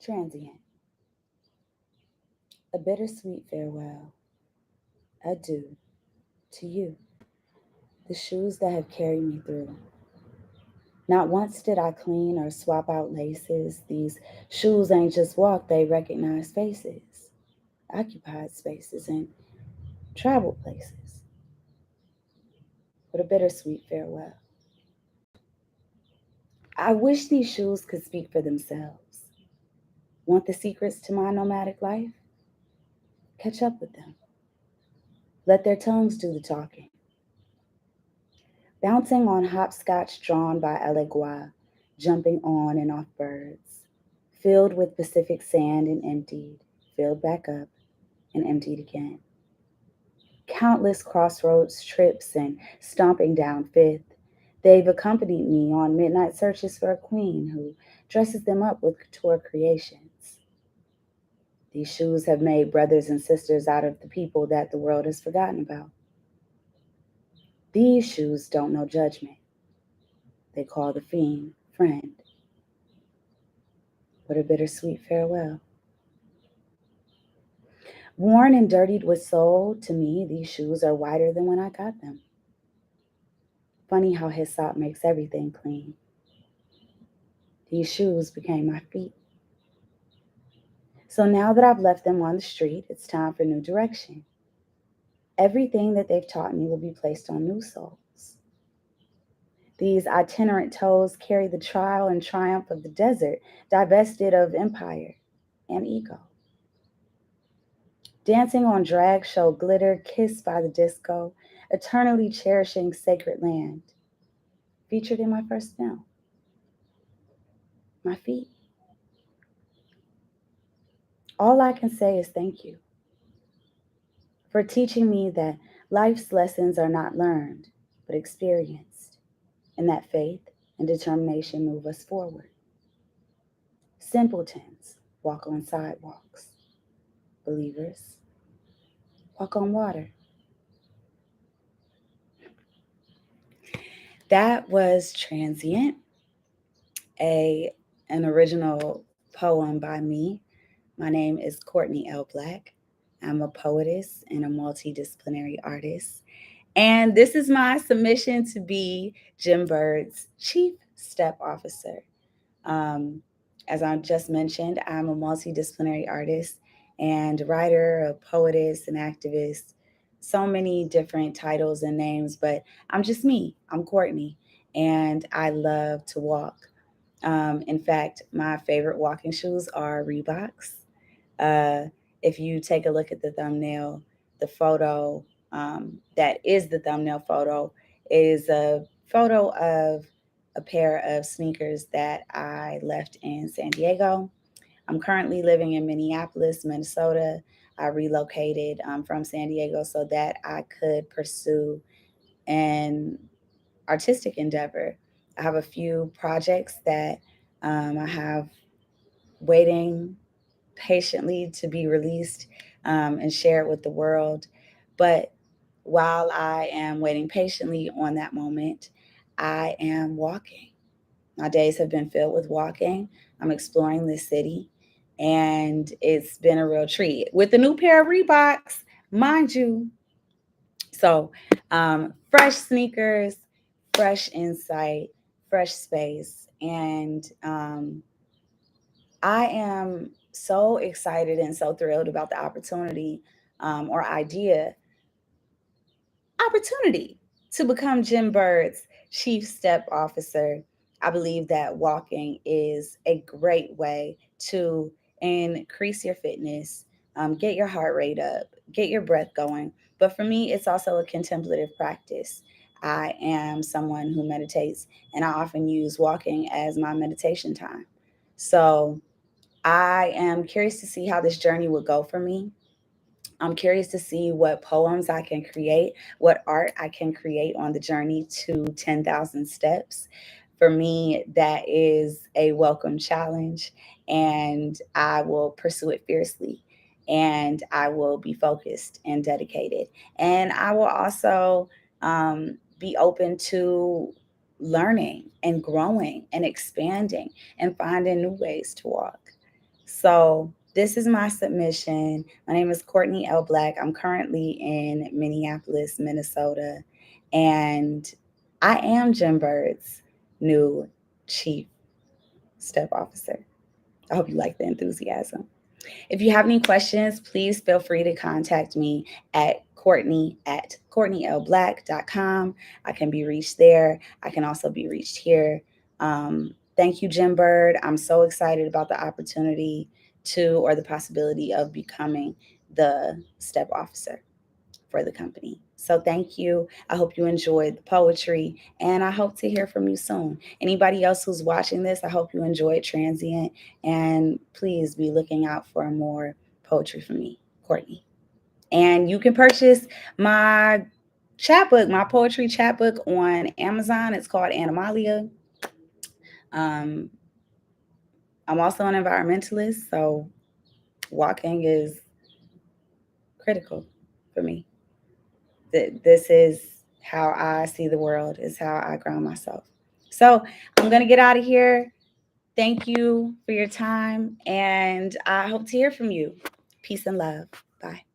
Transient, a bittersweet farewell, adieu to you, the shoes that have carried me through. Not once did I clean or swap out laces. These shoes ain't just walk, they recognize faces, occupied spaces, and traveled places. But a bittersweet farewell. I wish these shoes could speak for themselves. Want the secrets to my nomadic life? Catch up with them. Let their tongues do the talking. Bouncing on hopscotch drawn by Elegua, jumping on and off birds, filled with Pacific sand and emptied, filled back up and emptied again. Countless crossroads trips and stomping down Fifth, they've accompanied me on midnight searches for a queen who dresses them up with couture creations. These shoes have made brothers and sisters out of the people that the world has forgotten about. These shoes don't know judgment. They call the fiend friend. What a bittersweet farewell. Worn and dirtied with soul, to me, these shoes are whiter than when I got them. Funny how hyssop makes everything clean. These shoes became my feet. So now that I've left them on the street, it's time for new direction. Everything that they've taught me will be placed on new soles. These itinerant toes carry the trial and triumph of the desert, divested of empire and ego. Dancing on drag show glitter, kissed by the disco, eternally cherishing sacred land. Featured in my first film. My feet. All I can say is thank you for teaching me that life's lessons are not learned, but experienced, and that faith and determination move us forward. Simpletons walk on sidewalks. Believers walk on water. That was Transient, an original poem by me. My name is Courtney L. Black. I'm a poetess and a multidisciplinary artist. And this is my submission to be Jim Bird's Chief Step Officer. As I just mentioned, I'm a multidisciplinary artist and writer, a poetess, an activist, so many different titles and names, but I'm just me. I'm Courtney, and I love to walk. In fact, my favorite walking shoes are Reeboks. If you take a look at the thumbnail, the photo that is the thumbnail photo is a photo of a pair of sneakers that I left in San Diego. I'm currently living in Minneapolis, Minnesota. I relocated from San Diego so that I could pursue an artistic endeavor. I have a few projects that I have waiting patiently to be released and shared with the world. But while I am waiting patiently on that moment, I am walking. My days have been filled with walking. I'm exploring this city, and it's been a real treat with the new pair of Reeboks, mind you. So, fresh sneakers, fresh insight, fresh space, and I am so excited and so thrilled about the opportunity or opportunity to become Jim Bird's Chief Step Officer. I believe that walking is a great way to increase your fitness, get your heart rate up, get your breath going. But for me, it's also a contemplative practice. I am someone who meditates, and I often use walking as my meditation time. So I am curious to see how this journey would go for me. I'm curious to see what poems I can create, what art I can create on the journey to 10,000 steps. For me, that is a welcome challenge, and I will pursue it fiercely. And I will be focused and dedicated. And I will also be open to learning and growing and expanding and finding new ways to walk. So this is my submission. My name is Courtney L. Black. I'm currently in Minneapolis, Minnesota, and I am Jim Bird's new chief step officer. I hope you like the enthusiasm. If you have any questions, please feel free to contact me at courtneylblack.com. I can be reached there. I can also be reached here. Thank you, Jim Bird. I'm so excited about the opportunity to, or the possibility of becoming the step officer for the company. So thank you. I hope you enjoyed the poetry, and I hope to hear from you soon. Anybody else who's watching this, I hope you enjoyed Transient, and please be looking out for more poetry from me, Courtney. And you can purchase my chapbook, my poetry chapbook on Amazon. It's called Animalia. Um, I'm also an environmentalist, so walking is critical for me. This is how I see the world, is how I ground myself. So I'm going to get out of here. Thank you for your time, and I hope to hear from you. Peace and love. Bye.